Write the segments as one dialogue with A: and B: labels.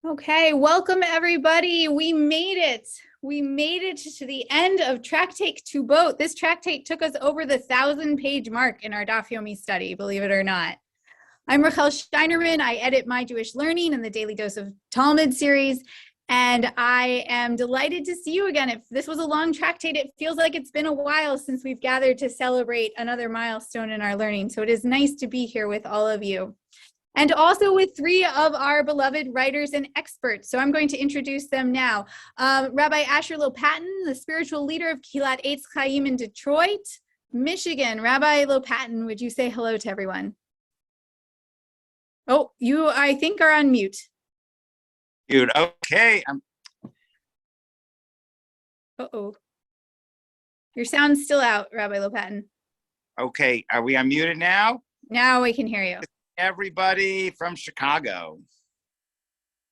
A: Okay, welcome everybody. We made it. We made it to the end of Tractate Ketubot. This tractate took us over the 1,000-page mark in our Daf Yomi study, believe it or not. I'm Rachel Steinerman. I edit My Jewish Learning and the Daily Dose of Talmud series, and I am delighted to see you again. If this was a long tractate, it feels like it's been a while since we've gathered to celebrate another milestone in our learning. So it is nice to be here with all of you. And also with three of our beloved writers and experts. So I'm going to introduce them now. Rabbi Asher Lopatin, the spiritual leader of Kehilat Eitz Chaim in Detroit, Michigan. Rabbi Lopatin, would you say hello to everyone? Oh, you, I think, are on mute.
B: Dude, okay.
A: Uh-oh. Your sound's still out, Rabbi Lopatin.
B: Okay, are we unmuted now?
A: Now we can hear you.
B: Everybody from Chicago.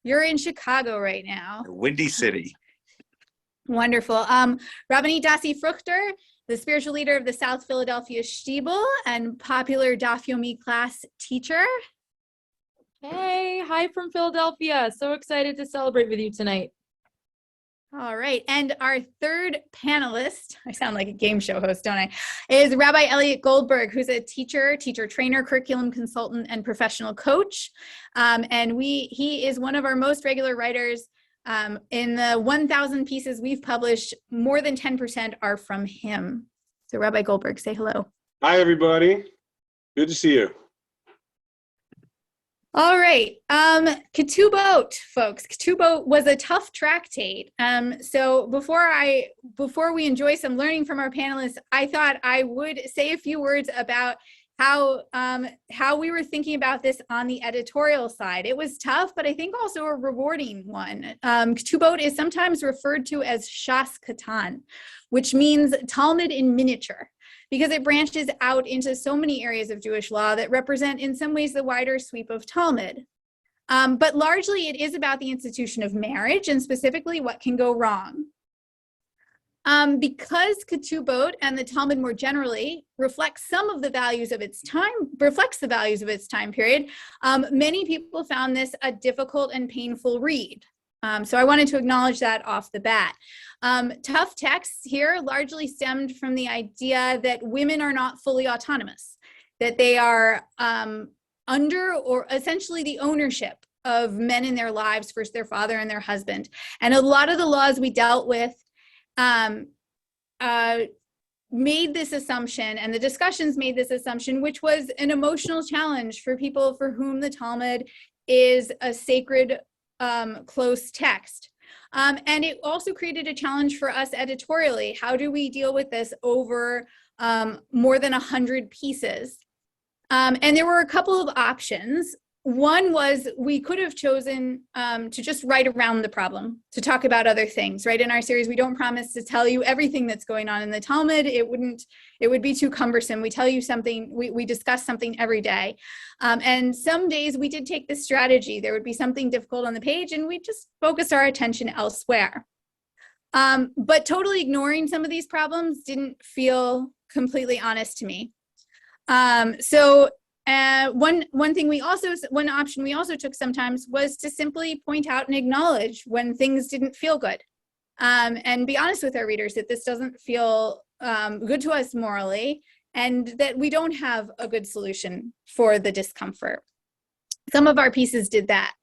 A: You're in Chicago right now.
B: The Windy City.
A: Wonderful. Rabbani Dasi Fruchter, the spiritual leader of the South Philadelphia Shtibel and popular Daf Yomi class teacher.
C: Hey, hi from Philadelphia. So excited to celebrate with you tonight.
A: All right. And our third panelist, I sound like a game show host, don't I, is Rabbi Elliot Goldberg, who's a teacher trainer, curriculum consultant, and professional coach. And he is one of our most regular writers. In the 1,000 pieces we've published, more than 10% are from him. So Rabbi Goldberg, say hello. Hi,
D: everybody. Good to see you.
A: All right, Ketubot, folks. Ketubot was a tough tractate. So before we enjoy some learning from our panelists, I thought I would say a few words about how we were thinking about this on the editorial side. It was tough, but I think also a rewarding one. Ketubot is sometimes referred to as Shas Katan, which means Talmud in miniature, because it branches out into so many areas of Jewish law that represent in some ways the wider sweep of Talmud. But largely it is about the institution of marriage and specifically what can go wrong. Because Ketubot and the Talmud more generally reflects some of the values of its time period, many people found this a difficult and painful read. So I wanted to acknowledge that off the bat. Tough texts here largely stemmed from the idea that women are not fully autonomous, that they are under or essentially the ownership of men in their lives versus their father and their husband. And a lot of the laws we dealt with made this assumption, and the discussions made this assumption, which was an emotional challenge for people for whom the Talmud is a sacred close text. And it also created a challenge for us editorially. How do we deal with this over more than 100 pieces? And there were a couple of options. One was we could have chosen to just write around the problem, to talk about other things, right? In our series, we don't promise to tell you everything that's going on in the Talmud. It would be too cumbersome. We tell you something, we discuss something every day. And some days we did take this strategy. There would be something difficult on the page and we just focused our attention elsewhere. But totally ignoring some of these problems didn't feel completely honest to me. One option we also took sometimes was to simply point out and acknowledge when things didn't feel good, and be honest with our readers that this doesn't feel good to us morally, and that we don't have a good solution for the discomfort. Some of our pieces did that.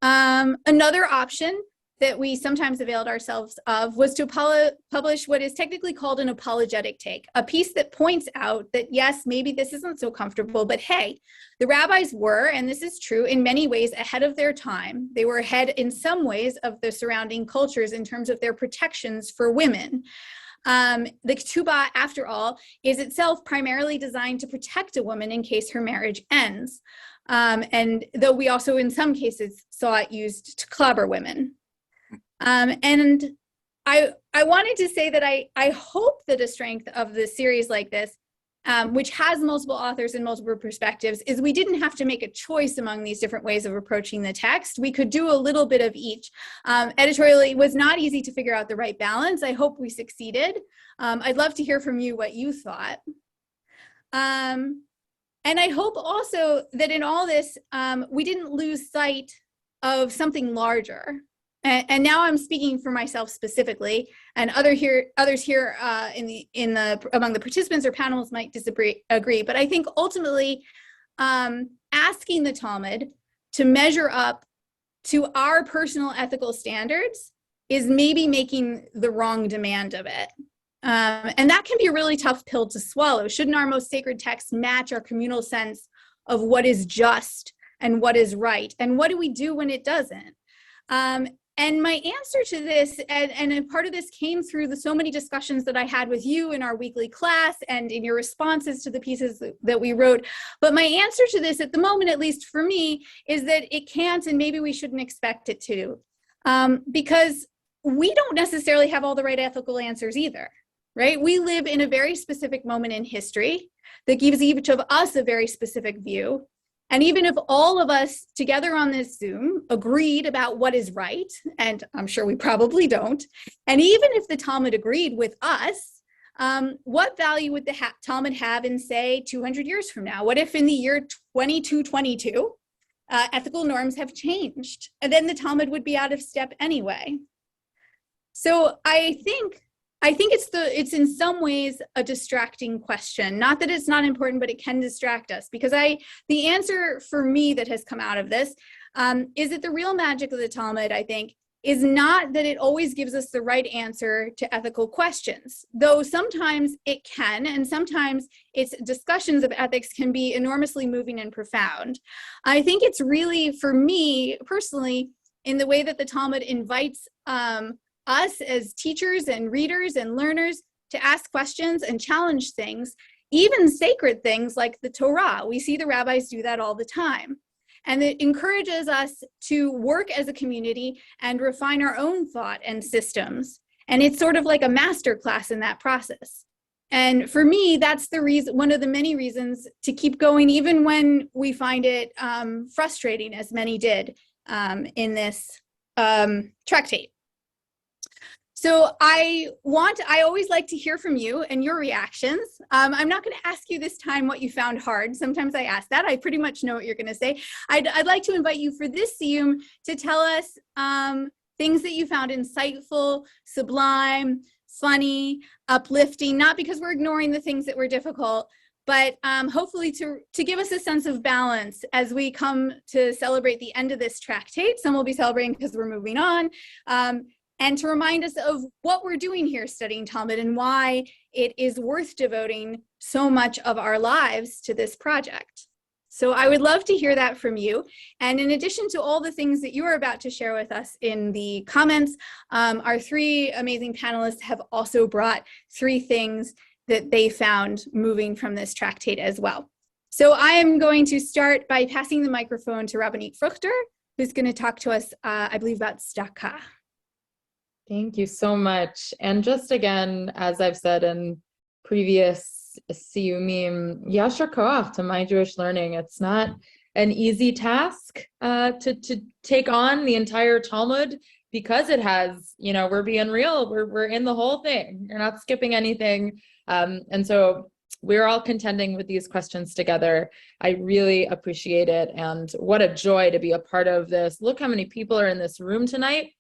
A: Another option that we sometimes availed ourselves of was to publish what is technically called an apologetic take, a piece that points out that, yes, maybe this isn't so comfortable, but hey, the rabbis were, and this is true, in many ways ahead of their time. They were ahead in some ways of the surrounding cultures in terms of their protections for women. The Ketubah, after all, is itself primarily designed to protect a woman in case her marriage ends. And though we also, in some cases, saw it used to clobber women. And I wanted to say that I hope that a strength of the series like this, which has multiple authors and multiple perspectives, is we didn't have to make a choice among these different ways of approaching the text. We could do a little bit of each. Editorially, it was not easy to figure out the right balance. I hope we succeeded. I'd love to hear from you what you thought. And I hope also that in all this, we didn't lose sight of something larger. And now I'm speaking for myself specifically, and others here among the participants or panels might agree. But I think ultimately, asking the Talmud to measure up to our personal ethical standards is maybe making the wrong demand of it. And that can be a really tough pill to swallow. Shouldn't our most sacred texts match our communal sense of what is just and what is right? And what do we do when it doesn't? And my answer to this, and a part of this came through the so many discussions that I had with you in our weekly class and in your responses to the pieces that we wrote. But my answer to this at the moment, at least for me, is that it can't, and maybe we shouldn't expect it to, because we don't necessarily have all the right ethical answers either, right? We live in a very specific moment in history that gives each of us a very specific view. And even if all of us together on this Zoom agreed about what is right, and I'm sure we probably don't, and even if the Talmud agreed with us, what value would the Talmud have in, say, 200 years from now? What if in the year 2222, ethical norms have changed? And then the Talmud would be out of step anyway. So I think it's in some ways a distracting question. Not that it's not important, but it can distract us, because the answer for me that has come out of this is that the real magic of the Talmud, I think, is not that it always gives us the right answer to ethical questions, though sometimes it can, and sometimes its discussions of ethics can be enormously moving and profound. I think it's really, for me personally, in the way that the Talmud invites us as teachers and readers and learners to ask questions and challenge things, even sacred things like the Torah. We see the rabbis do that all the time. And it encourages us to work as a community and refine our own thought and systems. And it's sort of like a master class in that process. And for me, that's the reason, one of the many reasons to keep going, even when we find it frustrating, as many did in this tractate. So I always like to hear from you and your reactions. I'm not going to ask you this time what you found hard. Sometimes I ask that. I pretty much know what you're going to say. I'd like to invite you for this Siyyum to tell us things that you found insightful, sublime, funny, uplifting, not because we're ignoring the things that were difficult, but hopefully to give us a sense of balance as we come to celebrate the end of this tractate. Some will be celebrating because we're moving on. And to remind us of what we're doing here studying Talmud and why it is worth devoting so much of our lives to this project. So I would love to hear that from you. And in addition to all the things that you are about to share with us in the comments, our three amazing panelists have also brought 3 things that they found moving from this tractate as well. So I am going to start by passing the microphone to Rabbanit Fruchter, who's going to talk to us, I believe, about tzedakah.
C: Thank you so much. And just again, as I've said in previous Siyyumim, Yashar Koach to My Jewish Learning. It's not an easy task to take on the entire Talmud, because it has, you know, we're being real, we're in the whole thing. You're not skipping anything. And so we're all contending with these questions together. I really appreciate it. And what a joy to be a part of this. Look how many people are in this room tonight.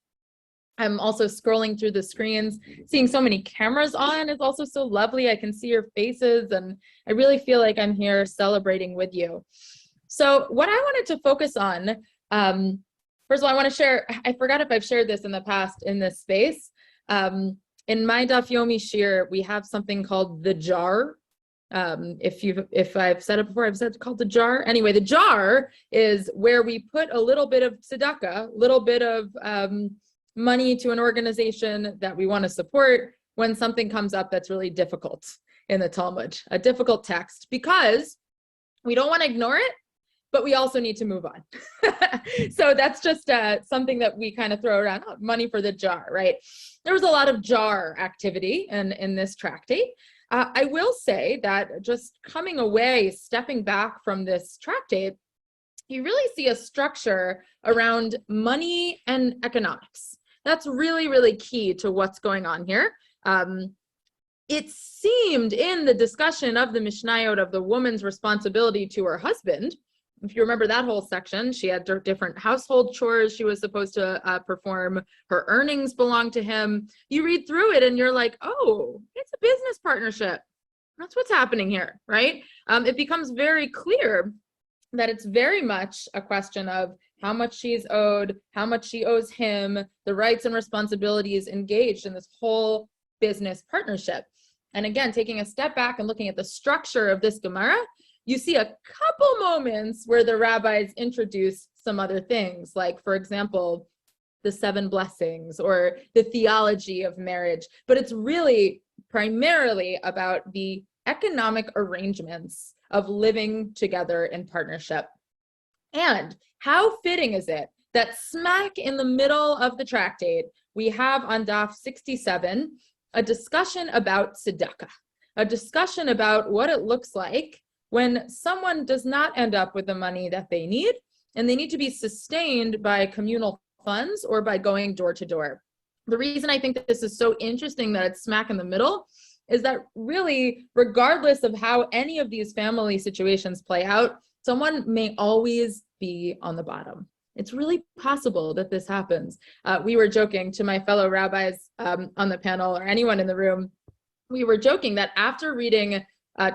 C: I'm also scrolling through the screens, seeing so many cameras on is also so lovely. I can see your faces, and I really feel like I'm here celebrating with you. So what I wanted to focus on, first of all, I want to share, I forgot if I've shared this in the past in this space. In my Daf Yomi Shir, we have something called the jar. If I've said it before, I've said it's called the jar. Anyway, the jar is where we put a little bit of tzedakah, a little bit of money to an organization that we want to support when something comes up that's really difficult in the Talmud, a difficult text, because we don't want to ignore it, but we also need to move on. So that's just something that we kind of throw around, money for the jar, right? There was a lot of jar activity in this tractate. I will say that just coming away, stepping back from this tractate, you really see a structure around money and economics. That's really, really key to what's going on here. It seemed in the discussion of the Mishnayot of the woman's responsibility to her husband, If you remember that whole section, she had different household chores she was supposed to perform. Her earnings belonged to him. You read through it and you're like, oh, it's a business partnership. That's what's happening here, right? It becomes very clear that it's very much a question of how much she's owed, how much she owes him, the rights and responsibilities engaged in this whole business partnership. And again, taking a step back and looking at the structure of this Gemara, you see a couple moments where the rabbis introduce some other things, like, for example, the 7 blessings or the theology of marriage. But it's really primarily about the economic arrangements of living together in partnership. And how fitting is it that smack in the middle of the tractate, we have on Daf 67 a discussion about tzedakah, a discussion about what it looks like when someone does not end up with the money that they need, and they need to be sustained by communal funds or by going door to door. The reason I think that this is so interesting that it's smack in the middle is that really, regardless of how any of these family situations play out, someone may always be on the bottom. It's really possible that this happens. We were joking to my fellow rabbis on the panel, or anyone in the room, we were joking that after reading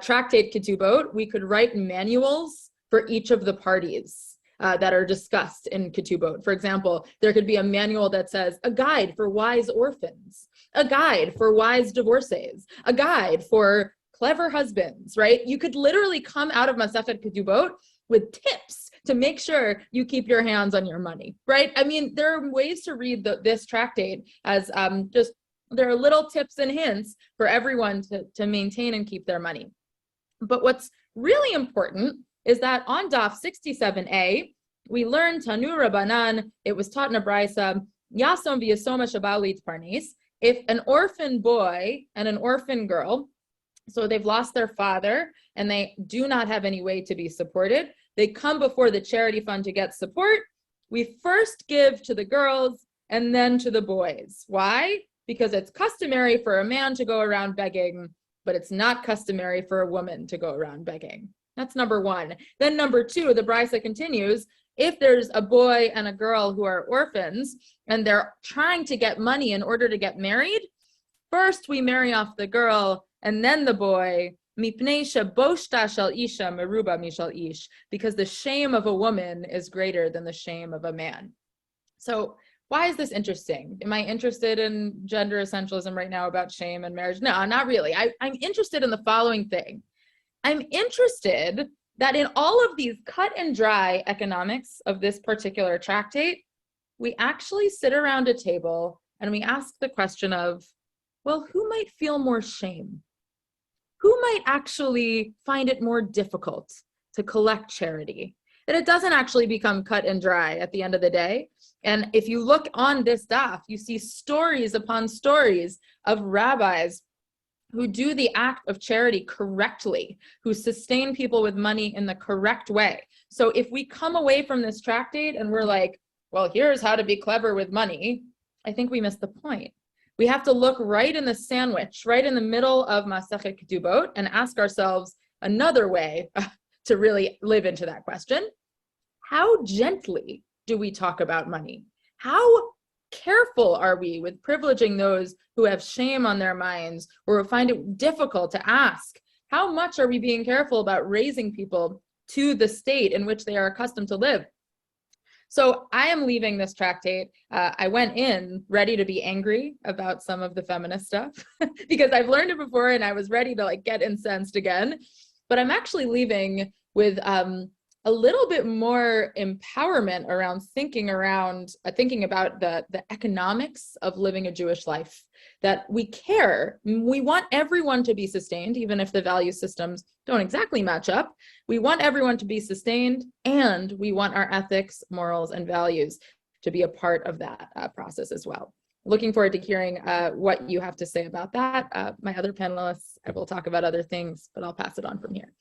C: Tractate Ketubot, we could write manuals for each of the parties that are discussed in Ketubot. For example, there could be a manual that says, a guide for wise orphans, a guide for wise divorcees, a guide for clever husbands, right? You could literally come out of Masechet Ketubot with tips to make sure you keep your hands on your money, right? I mean, there are ways to read this tractate as there are little tips and hints for everyone to maintain and keep their money. But what's really important is that on Daf 67a, we learn Tanu Rabbanan, it was taught in a Braisa, Yasom v'yasoma shabalit parnes, if an orphan boy and an orphan girl, so they've lost their father and they do not have any way to be supported, they come before the charity fund to get support, we first give to the girls and then to the boys. Why? Because it's customary for a man to go around begging, but it's not customary for a woman to go around begging. That's number one. Then number two, the Brisa continues, if there's a boy and a girl who are orphans and they're trying to get money in order to get married, first we marry off the girl and then the boy, because the shame of a woman is greater than the shame of a man. So why is this interesting? Am I interested in gender essentialism right now about shame and marriage? No, not really. I'm interested in the following thing. I'm interested that in all of these cut and dry economics of this particular tractate, we actually sit around a table and we ask the question of, well, who might feel more shame? Who might actually find it more difficult to collect charity? That it doesn't actually become cut and dry at the end of the day. And if you look on this daf, you see stories upon stories of rabbis who do the act of charity correctly, who sustain people with money in the correct way. So if we come away from this tractate and we're like, well, here's how to be clever with money, I think we missed the point. We have to look right in the sandwich, right in the middle of Masechet Ketubot, and ask ourselves another way to really live into that question. How gently do we talk about money? How careful are we with privileging those who have shame on their minds or find it difficult to ask? How much are we being careful about raising people to the state in which they are accustomed to live? So I am leaving this tractate. I went in ready to be angry about some of the feminist stuff because I've learned it before and I was ready to get incensed again. But I'm actually leaving with a little bit more empowerment around thinking about the economics of living a Jewish life, that we care. We want everyone to be sustained, even if the value systems don't exactly match up. We want everyone to be sustained, and we want our ethics, morals, and values to be a part of that process as well. Looking forward to hearing what you have to say about that. My other panelists, I will talk about other things, but I'll pass it on from here.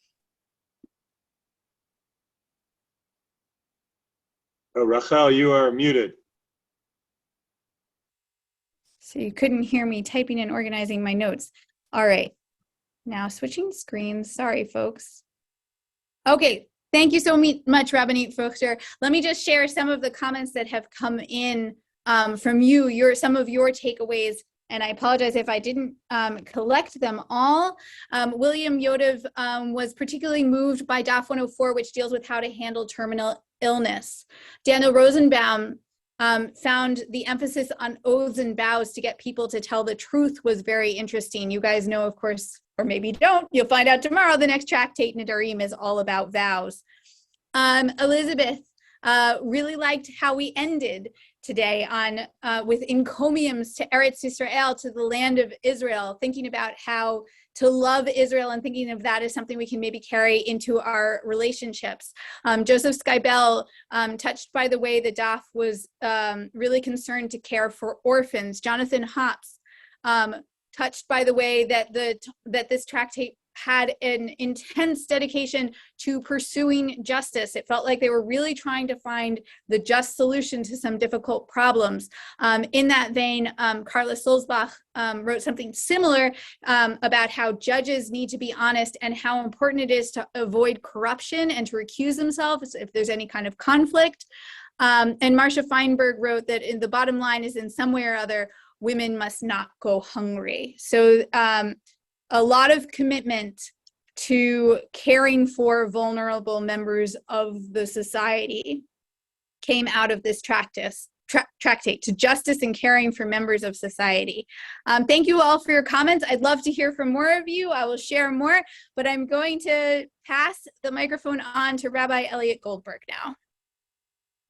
D: Oh, Rachel, you are muted.
A: So you couldn't hear me typing and organizing my notes. All right, now switching screens. Sorry, folks. Okay, Thank you so much, Rabbanit Fuchter. Let me just share some of the comments that have come in from you, some of your takeaways. And I apologize if I didn't collect them all. William Yodov was particularly moved by DAF 104, which deals with how to handle terminal illness. Daniel Rosenbaum found the emphasis on oaths and vows to get people to tell the truth was very interesting. You guys know, of course, or maybe don't, you'll find out tomorrow, the next Tractate Nedarim is all about vows. Elizabeth really liked how we ended today on with encomiums to Eretz Yisrael, to the land of Israel, thinking about how to love Israel and thinking of that as something we can maybe carry into our relationships. Joseph Skybell, touched by the way the DAF was really concerned to care for orphans. Jonathan Hops, touched by the way that this tractate had an intense dedication to pursuing justice. It felt like they were really trying to find the just solution to some difficult problems. In that vein, Carla Sulzbach wrote something similar about how judges need to be honest and how important it is to avoid corruption and to recuse themselves if there's any kind of conflict. And Marcia Feinberg wrote that the bottom line is, in some way or other, women must not go hungry. So a lot of commitment to caring for vulnerable members of the society came out of this tractate, to justice and caring for members of society. Thank you all for your comments. I'd love to hear from more of you. I will share more, but I'm going to pass the microphone on to Rabbi Elliot Goldberg now.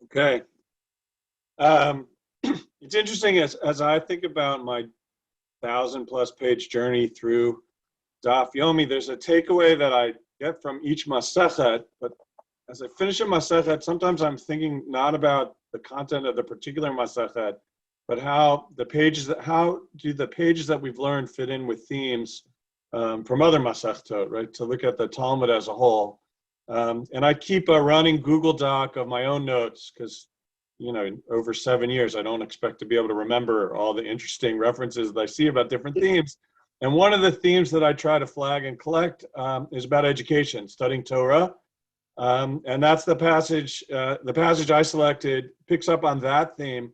D: Okay. It's interesting as I think about my 1,000+ page journey through Daf Yomi, there's a takeaway that I get from each Masechet, but as I finish a Masechet, sometimes I'm thinking not about the content of the particular Masechet, but how do the pages that we've learned fit in with themes from other Masechtot, right? To look at the Talmud as a whole. And I keep a running Google Doc of my own notes because, over 7 years, I don't expect to be able to remember all the interesting references that I see about different themes. And one of the themes that I try to flag and collect is about education, studying Torah. And that's the passage I selected picks up on that theme,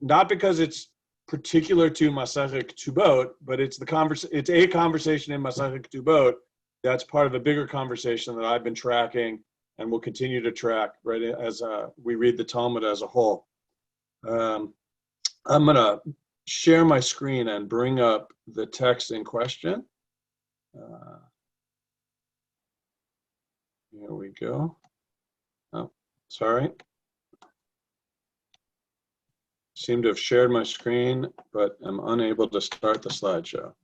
D: not because it's particular to Masechet Ketubot, but it's a conversation in Masechet Ketubot that's part of a bigger conversation that I've been tracking and will continue to track, right, as we read the Talmud as a whole. I'm going to share my screen and bring up the text in question. Here we go. Oh, sorry. Seem to have shared my screen, but I'm unable to start the slideshow.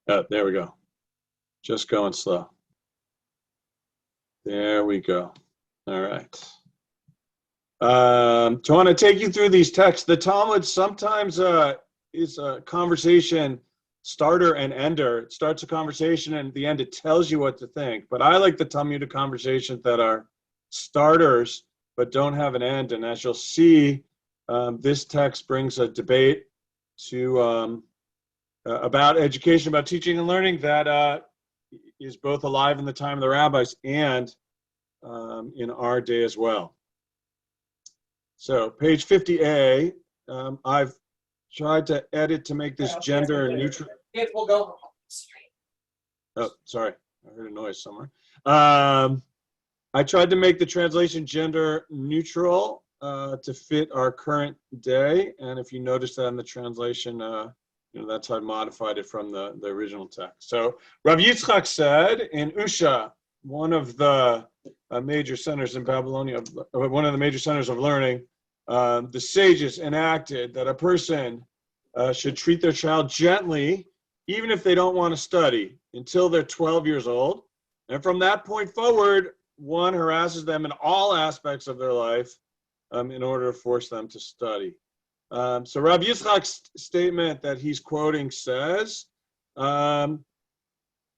D: Oh, there we go. Just going slow. There we go. All right. So I want to take you through these texts. The Talmud sometimes is a conversation starter and ender. It starts a conversation and at the end it tells you what to think. But I like the Talmudic conversations that are starters but don't have an end. And as you'll see, this text brings a debate to about education, about teaching and learning that is both alive in the time of the rabbis and in our day as well. So page 50A, I've tried to edit to make this gender neutral.
E: Kids will go home.
D: Oh, sorry, I heard a noise somewhere. I tried to make the translation gender neutral to fit our current day. And if you notice that in the translation, that's how I modified it from the original text. So Rav Yitzchak said in Usha, one of the major centers in Babylonia, one of the major centers of learning, the sages enacted that a person should treat their child gently, even if they don't want to study, until they're 12 years old. And from that point forward, one harasses them in all aspects of their life in order to force them to study. So Rav Yitzchak's statement that he's quoting says,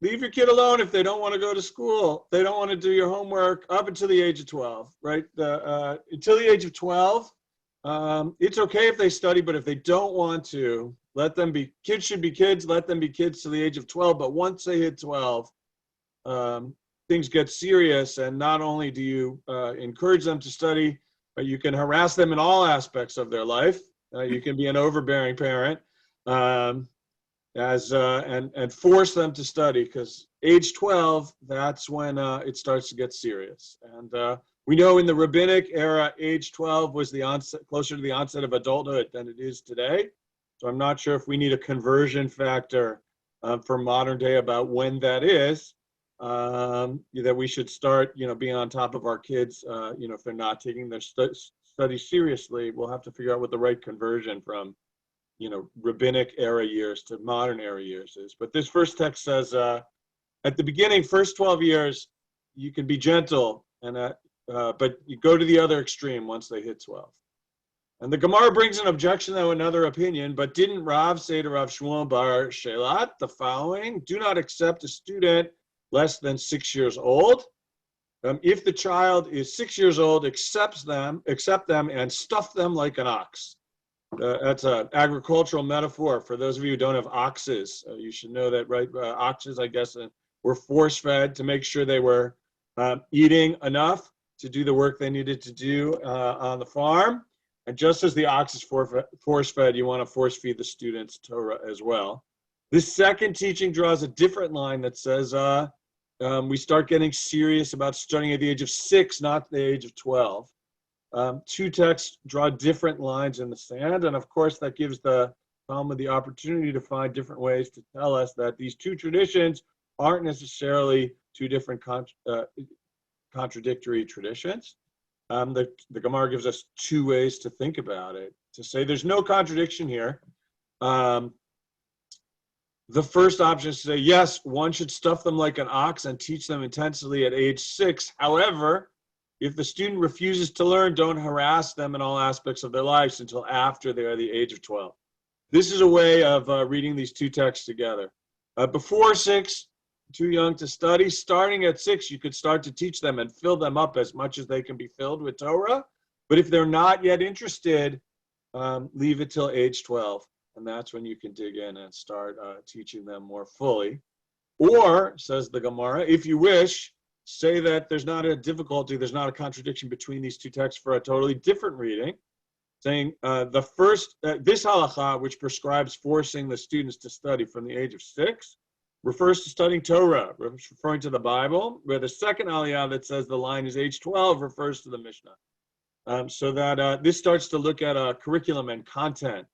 D: leave your kid alone if they don't want to go to school. They don't want to do your homework up until the age of 12, right? Until the age of 12, it's okay if they study, but if they don't want to, let them be. Kids should be kids, let them be kids to the age of 12. But once they hit 12, things get serious, and not only do you encourage them to study, but you can harass them in all aspects of their life. You can be an overbearing parent, and force them to study, because age 12, that's when it starts to get serious. And we know in the rabbinic era, age 12 was the onset, closer to the onset of adulthood than it is today. So I'm not sure if we need a conversion factor for modern day about when that is. That we should start, being on top of our kids, if they're not taking their studies seriously. We'll have to figure out what the right conversion from, rabbinic era years to modern era years is. But this first text says, at the beginning, first 12 years, you can be gentle, but you go to the other extreme once they hit 12. And the Gemara brings an objection, though, another opinion. But didn't Rav say to Rav Shmuel bar Shelat the following: do not accept a student less than 6 years old. If the child is 6 years old, accept them and stuff them like an ox. That's an agricultural metaphor. For those of you who don't have oxes, you should know that, right? Oxes, I guess, were force-fed to make sure they were eating enough to do the work they needed to do on the farm. And just as the ox is force-fed, you want to force-feed the students Torah as well. This second teaching draws a different line that says we start getting serious about studying at the age of 6, not the age of 12. Two texts draw different lines in the sand, and of course that gives the Talmud the opportunity to find different ways to tell us that these two traditions aren't necessarily two different contradictory traditions. The Gemara gives us two ways to think about it, to say there's no contradiction here. The first option is to say, yes, one should stuff them like an ox and teach them intensely at age 6. However, if the student refuses to learn, don't harass them in all aspects of their lives until after they are the age of 12. This is a way of reading these two texts together. Before 6, too young to study. Starting at 6, you could start to teach them and fill them up as much as they can be filled with Torah. But if they're not yet interested, leave it till age 12. And that's when you can dig in and start teaching them more fully. Or, says the Gemara, if you wish, say that there's not a difficulty, there's not a contradiction between these two texts for a totally different reading, saying this halakha, which prescribes forcing the students to study from the age of 6, refers to studying Torah, referring to the Bible, where the second aliyah that says the line is age 12 refers to the Mishnah. So that this starts to look at curriculum and content.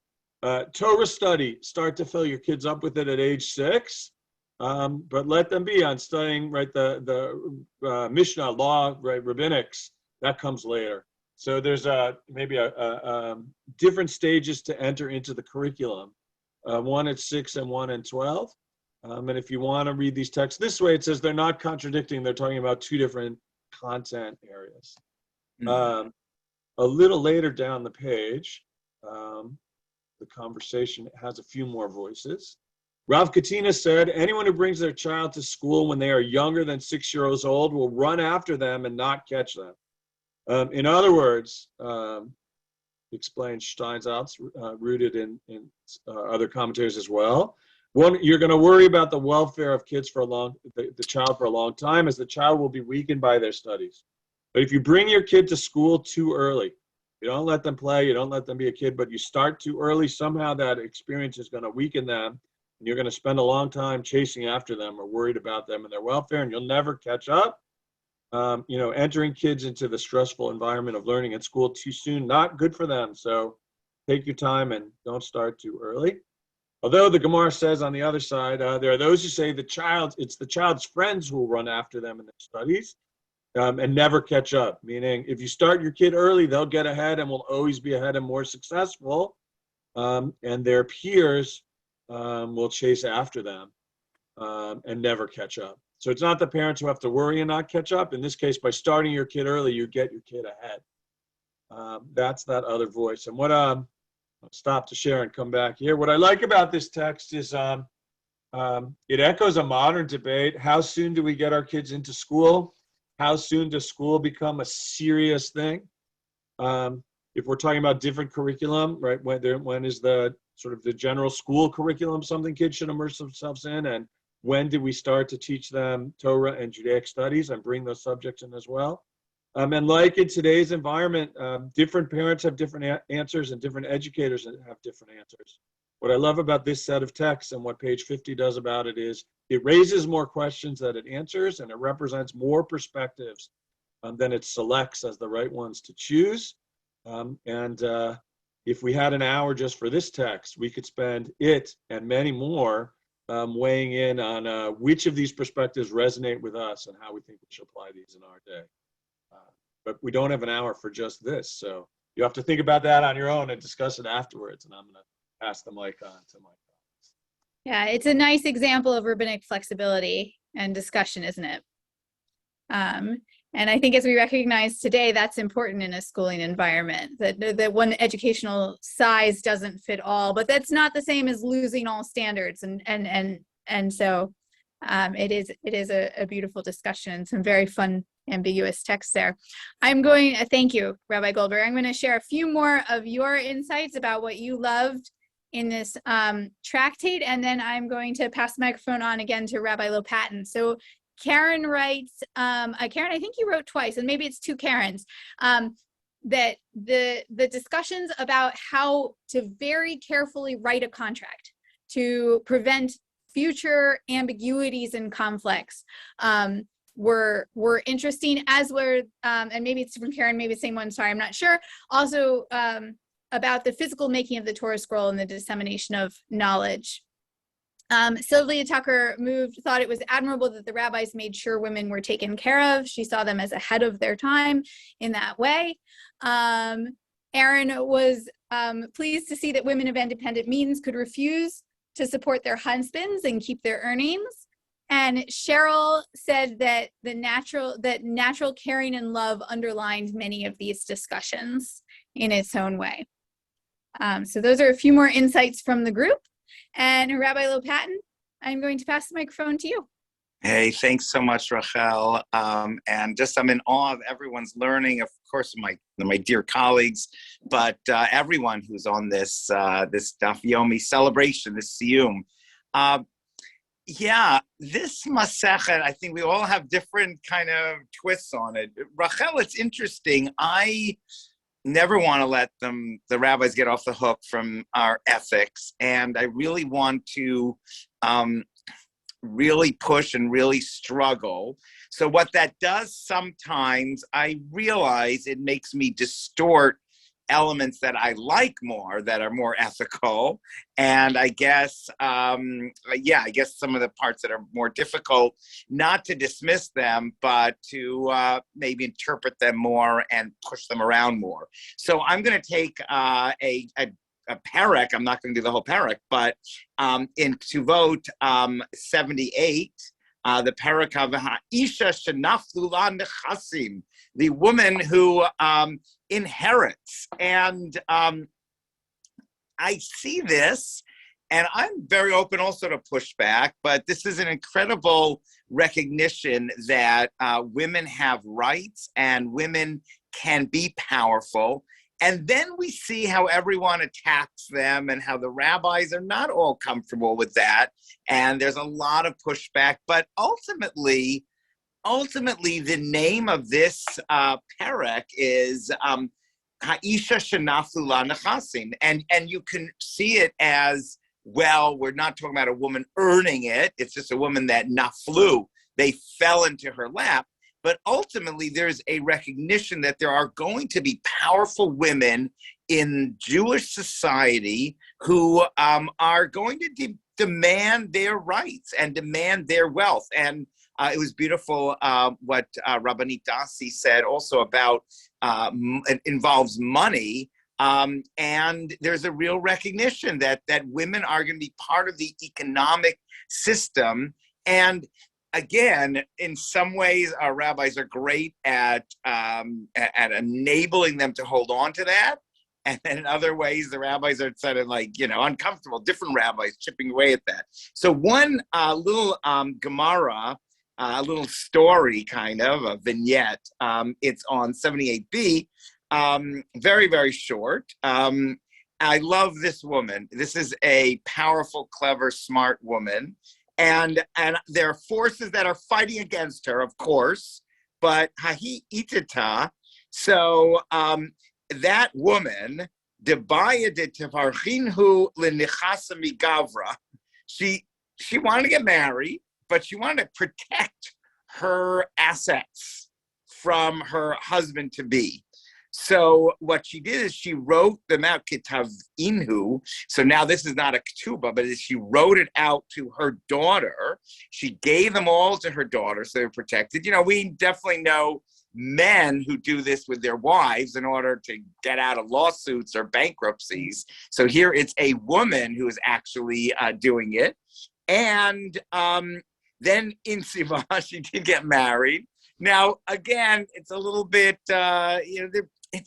D: Torah study, start to fill your kids up with it at age 6, but let them be on studying, right, the Mishnah, law, right, rabbinics, that comes later. So there's maybe different stages to enter into the curriculum, one at 6 and one at 12. And if you want to read these texts this way, it says they're not contradicting, they're talking about two different content areas. Mm-hmm. A little later down the page, the conversation has a few more voices. Rav Katina said, anyone who brings their child to school when they are younger than 6 years old will run after them and not catch them. In other words, explains Steinsaltz, rooted in other commentaries as well. One, you're going to worry about the welfare of kids for the child for a long time, as the child will be weakened by their studies. But if you bring your kid to school too early, you don't let them play, you don't let them be a kid, but you start too early, somehow that experience is going to weaken them, and you're going to spend a long time chasing after them or worried about them and their welfare, and you'll never catch up. Entering kids into the stressful environment of learning at school too soon, not good for them. So take your time and don't start too early. Although the Gemara says on the other side, there are those who say it's the child's friends who will run after them in their studies and never catch up. Meaning, if you start your kid early, they'll get ahead and will always be ahead and more successful. And their peers will chase after them and never catch up. So it's not the parents who have to worry and not catch up. In this case, by starting your kid early, you get your kid ahead. That's that other voice. And what I'll stop to share and come back here. What I like about this text is it echoes a modern debate. How soon do we get our kids into school? How soon does school become a serious thing? If we're talking about different curriculum, right? When is the sort of the general school curriculum something kids should immerse themselves in? And when did we start to teach them Torah and Judaic studies and bring those subjects in as well. And like in today's environment, different parents have different answers and different educators have different answers. What I love about this set of texts and what page 50 does about it is it raises more questions that it answers, and it represents more perspectives than it selects as the right ones to choose. If we had an hour just for this text, we could spend it and many more weighing in on which of these perspectives resonate with us and how we think we should apply these in our day. But we don't have an hour for just this, so you have to think about that on your own and discuss it afterwards. And I'm going to pass the mic on to my colleagues.
A: Yeah, it's a nice example of rabbinic flexibility and discussion, isn't it? And I think as we recognize today, that's important in a schooling environment, that one educational size doesn't fit all, but that's not the same as losing all standards. And so it is a beautiful discussion and some very fun, ambiguous text there. Thank you, Rabbi Goldberg. I'm going to share a few more of your insights about what you loved in this tractate, and then I'm going to pass the microphone on again to Rabbi Lopatin. So Karen writes, Karen, I think you wrote twice, and maybe it's two Karens, that the discussions about how to very carefully write a contract to prevent future ambiguities and conflicts were interesting, as were, and maybe it's from Karen, maybe the same one, sorry, I'm not sure, also about the physical making of the Torah scroll and the dissemination of knowledge. Sylvia Tucker thought it was admirable that the rabbis made sure women were taken care of. She saw them as ahead of their time in that way. Aaron was pleased to see that women of independent means could refuse to support their husbands and keep their earnings. And Cheryl said that natural caring and love underlined many of these discussions in its own way. So those are a few more insights from the group. And Rabbi Lopatin, I'm going to pass the microphone to you.
B: Hey, thanks so much, Rachel. And just I'm in awe of everyone's learning, of course, my dear colleagues, but everyone who's on this Daf Yomi celebration, this Siyyum. Yeah, this Masechet, I think we all have different kind of twists on it. Rachel, it's interesting. I never want to let the rabbis get off the hook from our ethics. And I really want to really push and really struggle. So what that does sometimes, I realize it makes me distort elements that I like more, that are more ethical. And I guess, I guess some of the parts that are more difficult, not to dismiss them, but to maybe interpret them more and push them around more. So I'm going to take a parak. I'm not going to do the whole parak, but in Ketubot 78, the parak of Ha'isha shenaflu la nechasim, the woman who inherits. And I see this, and I'm very open also to push back, but this is an incredible recognition that women have rights and women can be powerful. And then we see how everyone attacks them and how the rabbis are not all comfortable with that. And there's a lot of pushback, but ultimately, the name of this parak is Ha'isha shenaflu la nechasim. And you can see it as, well, we're not talking about a woman earning it. It's just a woman that naflu, they fell into her lap. But ultimately, there's a recognition that there are going to be powerful women in Jewish society who are going to demand their rights and demand their wealth. And it was beautiful what Rabbanit Dasi said also about it involves money. And there's a real recognition that women are going to be part of the economic system. And again, in some ways, our rabbis are great at enabling them to hold on to that. And then in other ways, the rabbis are sort of like, uncomfortable, different rabbis chipping away at that. So one little Gemara, a little story kind of, a vignette, it's on 78b, very, very short. I love this woman. This is a powerful, clever, smart woman. and there are forces that are fighting against her, of course, but hahi itata, so that woman, debaya de tevarchinhu lenichasa migavra, she wanted to get married, but she wanted to protect her assets from her husband to be. So what she did is she wrote them out, kitav inhu. So now this is not a ketubah, but she wrote it out to her daughter. She gave them all to her daughter, so they're protected. You know, we definitely know men who do this with their wives in order to get out of lawsuits or bankruptcies. So here it's a woman who is actually doing it. And then in Siva, she did get married. Now, again, it's a little bit,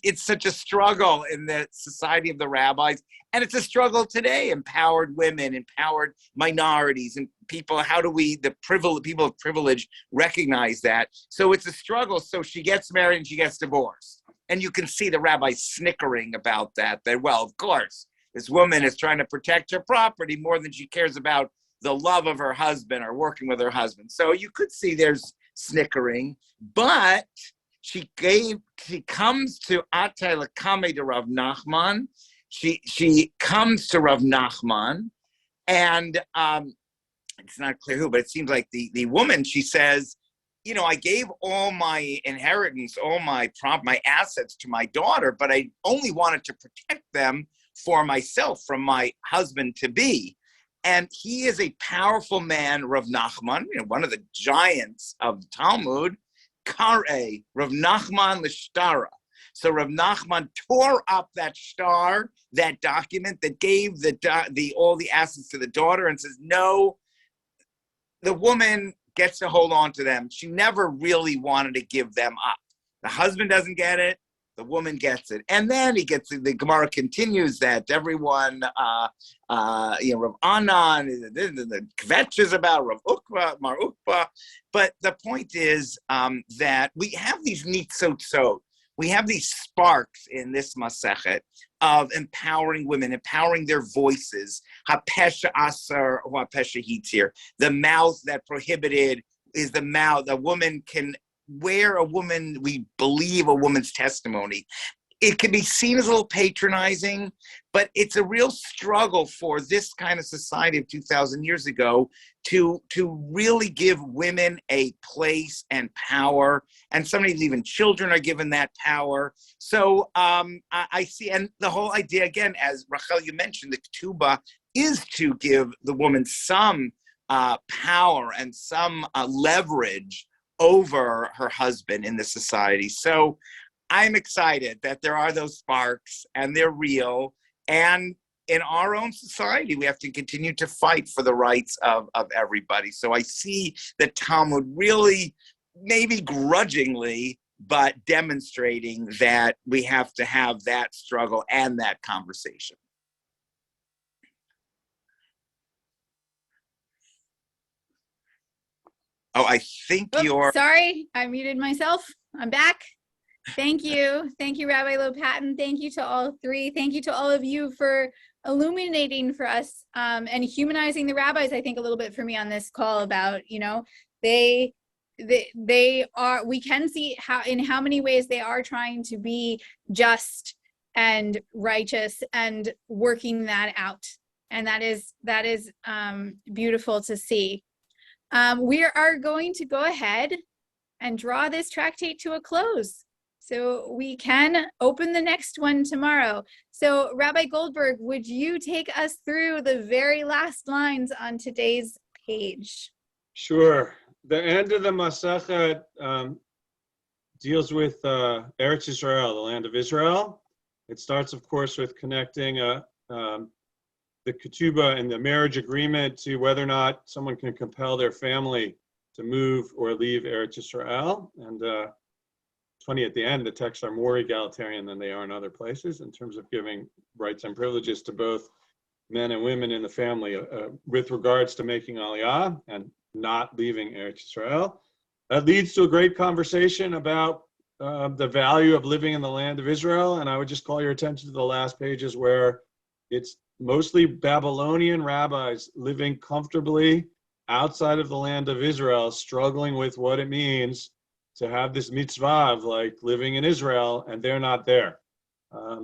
B: it's such a struggle in the society of the rabbis. And it's a struggle today, empowered women, empowered minorities, and people. How do we, the people of privilege, recognize that? So it's a struggle. So she gets married and she gets divorced. And you can see the rabbis snickering about that. That, well, of course, this woman is trying to protect her property more than she cares about the love of her husband or working with her husband. So you could see there's snickering, but she comes to Atay Lakame to Rav Nachman. She comes to Rav Nachman, and it's not clear who, but it seems like the woman, she says, you know, I gave all my inheritance, all my assets to my daughter, but I only wanted to protect them for myself from my husband to be. And he is a powerful man, Rav Nachman, you know, one of the giants of the Talmud, Kar'eh, Rav Nachman l'shtara. So Rav Nachman tore up that shtar, that document that gave all the assets to the daughter, and says, no, the woman gets to hold on to them. She never really wanted to give them up. The husband doesn't get it. The woman gets it. And then he gets, the Gemara continues that everyone, Rav Anan, the kvetch is about Rav Ukva, Mar Ukva. But the point is that we have these nitzotzot. We have these sparks in this Masechet of empowering women, empowering their voices. HaPesha Asar, or HaPesha Hitzir. The mouth that prohibited is the mouth. A woman can, we believe a woman's testimony. It can be seen as a little patronizing, but it's a real struggle for this kind of society of 2,000 years ago to really give women a place and power. And sometimes even children are given that power. So I see, and the whole idea, again, as Rachel, you mentioned, the ketubah is to give the woman some power and some leverage over her husband in the society. So I'm excited that there are those sparks and they're real. And in our own society, we have to continue to fight for the rights of everybody. So I see the Talmud really, maybe grudgingly, but demonstrating that we have to have that struggle and that conversation. Oh, I think you're...
A: Sorry, I muted myself. I'm back. Thank you. Thank you, Rabbi Lopatin. Thank you to all three. Thank you to all of you for illuminating for us and humanizing the rabbis, I think, a little bit for me on this call about, you know, they are, we can see in how many ways they are trying to be just and righteous and working that out. And that is beautiful to see. We are going to go ahead and draw this tractate to a close, so we can open the next one tomorrow. So Rabbi Goldberg, would you take us through the very last lines on today's page?
D: Sure. The end of the Masechet deals with Eretz Israel, the land of Israel. It starts, of course, with connecting the ketubah and the marriage agreement to whether or not someone can compel their family to move or leave Eretz Israel. And 20 at the end, the texts are more egalitarian than they are in other places in terms of giving rights and privileges to both men and women in the family with regards to making Aliyah and not leaving Eretz Israel. That leads to a great conversation about the value of living in the land of Israel. And I would just call your attention to the last pages where it's mostly Babylonian rabbis living comfortably outside of the land of Israel struggling with what it means to have this mitzvah of like living in Israel, and they're not there.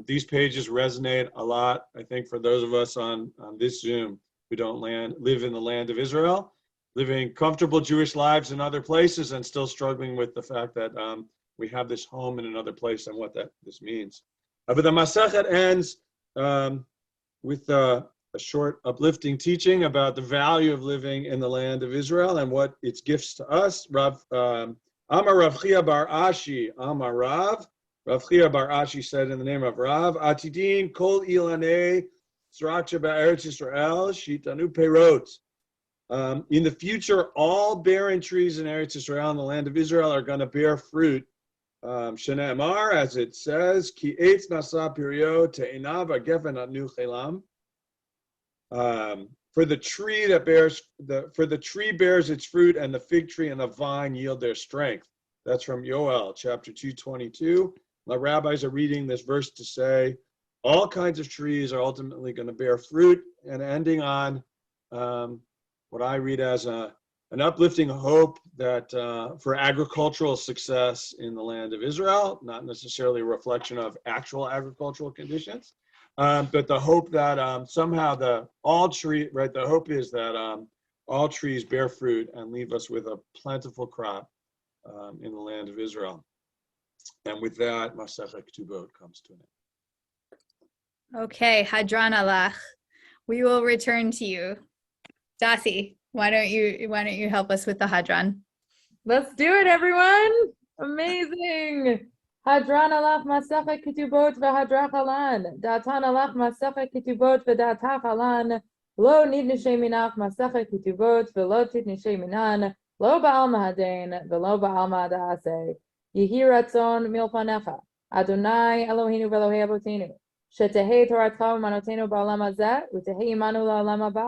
D: These pages resonate a lot, I think, for those of us on this Zoom who don't live in the land of Israel, living comfortable Jewish lives in other places and still struggling with the fact that we have this home in another place and what this means. But the Masechet ends with a short uplifting teaching about the value of living in the land of Israel and what its gifts to us. Amar Rav Chia bar Ashi, Amar Rav. Rav Chia bar Ashi said in the name of Rav, Atidin kol ilanei sracha ba'eretz Yisrael shitanu perot. In the future, all barren trees in Eretz Yisrael, in the land of Israel, are going to bear fruit. Shene'emar, as it says, ki eitz nasa pirio te'inav agefen atnu chelam. For the tree bears its fruit, and the fig tree and the vine yield their strength. That's from Yoel, chapter 2:22. The rabbis are reading this verse to say all kinds of trees are ultimately going to bear fruit, and ending on what I read as an uplifting hope that for agricultural success in the land of Israel, not necessarily a reflection of actual agricultural conditions, but the hope that somehow the hope is that all trees bear fruit and leave us with a plentiful crop in the land of Israel. And with that, Masechet Ketubot comes to an end.
A: Okay, Hadran alach. We will return to you. Dasi, why don't you help us with the Hadran?
C: Let's do it, everyone. Amazing. Hadran alach Masechet Ketubot v'Hadrach alan. Datan alach Masechet Ketubot v'Datach alan. Lo nidnishe minach Masechet Ketubot v'lo titnishe minan. Lo ba'al mahadein v'lo ba'al ma'adaseh. Yehi ratzon milfanecha. Adonai Eloheinu v'Elohei Avotenu. Shetehei Toratcha u'manotenu ba'olam hazeh u'tehei imanu la'olam haba.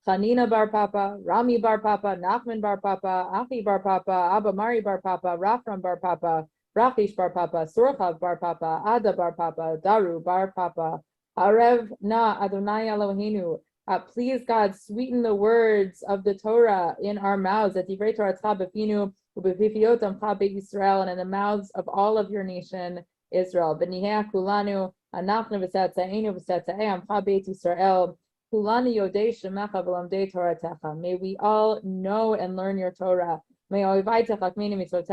C: Chanina bar Papa, Rami bar Papa, Nachman bar Papa, Achi bar Papa, Abba Mari bar Papa, Rafram bar Papa, Rachish bar Papa, Surchav bar Papa, Ada bar Papa, Daru bar Papa, Arev na Adonai Eloheinu. Please, God, sweeten the words of the Torah in our mouths, that Divrei Toratcha b'finu u'b'fifiot amcha beit Yisrael, and in the mouths of all of your nation, Israel. B'niheh kulanu, anachnu v'tzatza'enu v'tzatza'ei amcha beit Yisrael. May we all know and learn your Torah. May Rabbi Lapatin.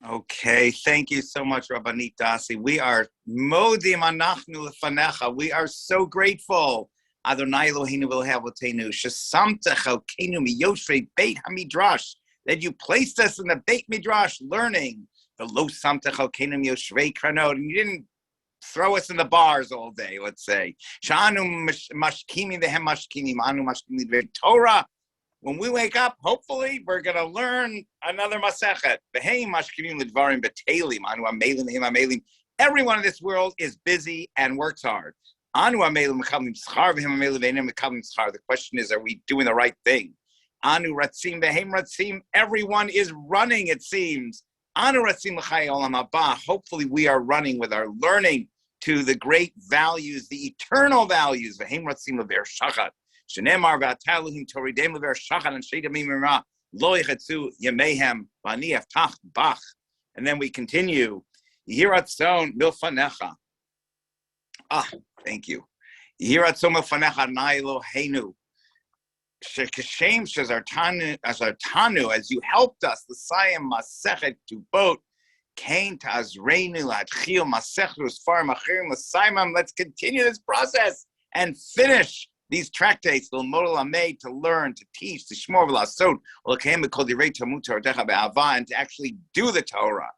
B: Okay, thank you so much, Rabbanit Dasi. We are modim anachnu lefanecha. We are so grateful. Adonai Eloheinu v'Elohei shesamta chalkeinu miyoshrei Beit Hamidrash, that you placed us in the Beit Midrash learning the lo samta chalkeinu miyoshrei kranot, and you didn't throw us in the bars all day. Let's say shanu mashkimi vehem mashkimi anu mashkimi v'Torah. Torah. When we wake up, hopefully we're going to learn another masechet. Vehem mashkimi l'dvarim b'teilim anu amelim vehem amelim. Everyone in this world is busy and works hard. The question is, are we doing the right thing? Anu ratzim vehem ratzim. Everyone is running, it seems. Anu ratzim l'chayei olam haba. Hopefully we are running with our learning to the great values, the eternal values. Vehem ratzim lever shachat. Shenemar v'atah Elohim toridem lever shachat and sheidam imira lo yechetzu yamehem v'ani aftach bach. And then we continue. Yiratzon milfanecha. Thank you. Yiratzon milfanecha Adonai Eloheinu. Shekashem shazartanu, as you helped us, the Siyyum Masechet Ketubot, Kain Tazreinu Latchil Masechet Far Machirim L'Saimam. Let's continue this process and finish these tractates, to learn, to teach, to shmor v'lasot, and to actually do the Torah.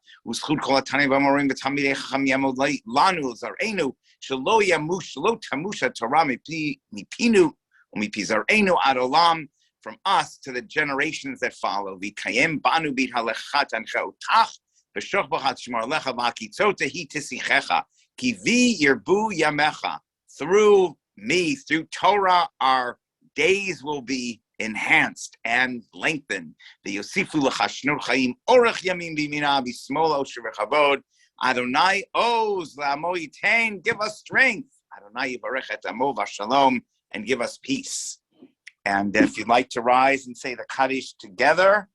B: From us to the generations that follow. Through me, through Torah, our days will be enhanced and lengthened. The Yosifu l'chashnur chaim orach yamim b'yamina b'smol osher v'chavod. Adonai oz la'amo yitain, give us strength. Adonai yivarech et amo v'shalom, and give us peace. And if you'd like to rise and say the Kaddish together,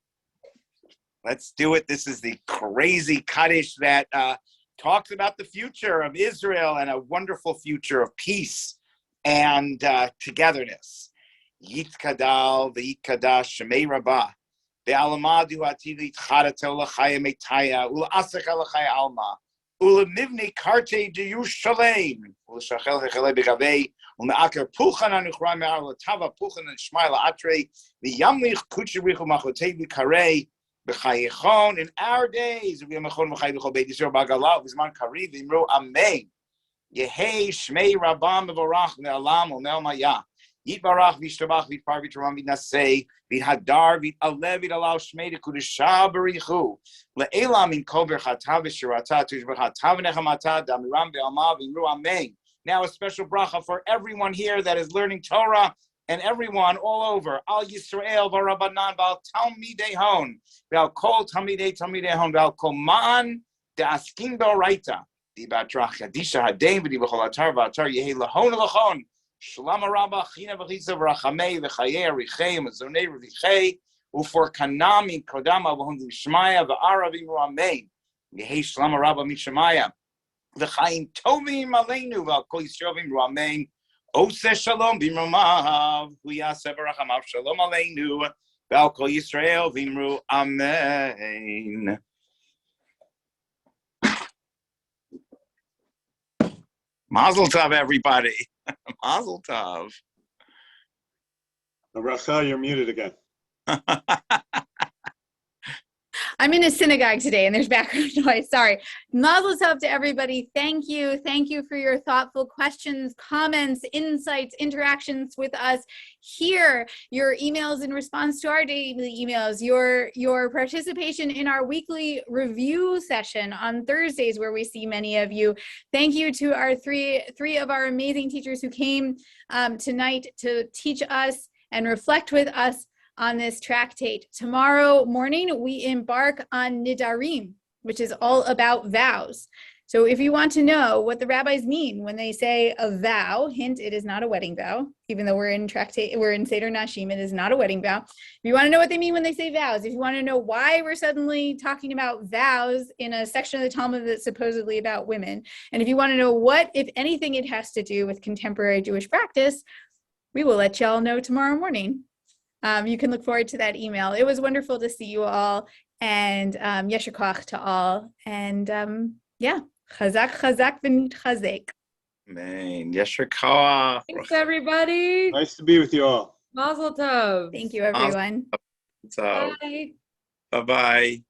B: let's do it. This is the crazy Kaddish that talks about the future of Israel and a wonderful future of peace and togetherness. Yitkadal v'yitkadash shemei rabbah ve'alamadu atili tchadato l'chaya metaya ul'asaka l'chaya alma ul'mivni karte d'Yushalem ul'shachel hechelei b'gavei ul'me'aker pulchan anuchra me'ar l'tava pulchan and la'atre v'yamlich kuchirichu machotei v'karei b'chayechon. In our days v'yamachon v'chay v'chol beit Yisrael b'agalah v'zman kariv v'imru amen. Yehei shmei rabbam v'vorach me'alam u'me'al Yitbarach v'ishtabach v'itpar v'tramam v'nasei v'hadar v'alev v'alal shmei d'kudesha b'richu le'elam in kol berchata v'shirata tushberchata v'nechamata damiram v'alma v'imru amen. Now a special bracha for everyone here that is learning Torah and everyone all over. Al Yisrael v'Rabbanan v'al Talmidei Hon v'al kol Talmidei Hon v'al kol ma'an de'askin b'oraita di'batrach yadisha hadein v'di'b'chol atar v'atar yehi lahon l'chon Shalom Rabba China v'Chisa v'Rachamei v'Chayei Arichei Mazonei Revichei u'for Kanami Kodama v'Hon Shmaya v'Ara v'Imru Amen. Yehei Shalom Rabba Mishamaya v'Chaim Tovim Aleinu v'Kol Yisrael v'Imru Amen. Ose Shalom v'Imrumav v'Yaseh v'Rachamav Shalom Aleinu v'Kol Yisrael v'Imru Amen. Mazel tov, everybody. Mazel tov.
D: Rachel, you're muted again.
A: I'm in a synagogue today and there's background noise. Sorry. Mazel tov to everybody. Thank you. Thank you for your thoughtful questions, comments, insights, interactions with us here, your emails in response to our daily emails, your participation in our weekly review session on Thursdays where we see many of you. Thank you to our three of our amazing teachers who came tonight to teach us and reflect with us on this tractate. Tomorrow morning, we embark on Nidarim, which is all about vows. So if you want to know what the rabbis mean when they say a vow, hint, it is not a wedding vow, even though we're in Seder Nashim, it is not a wedding vow. If you want to know what they mean when they say vows, if you want to know why we're suddenly talking about vows in a section of the Talmud that's supposedly about women, and if you want to know what, if anything, it has to do with contemporary Jewish practice, we will let y'all know tomorrow morning. You can look forward to that email. It was wonderful to see you all, and yesher koach to all. And yeah, chazak v'nitchazek.
B: Amen. Yesher koach.
C: Thanks, everybody.
D: Nice to be with you all.
C: Mazel tov.
A: Thank you, everyone.
B: So,
C: Bye.
B: bye-bye.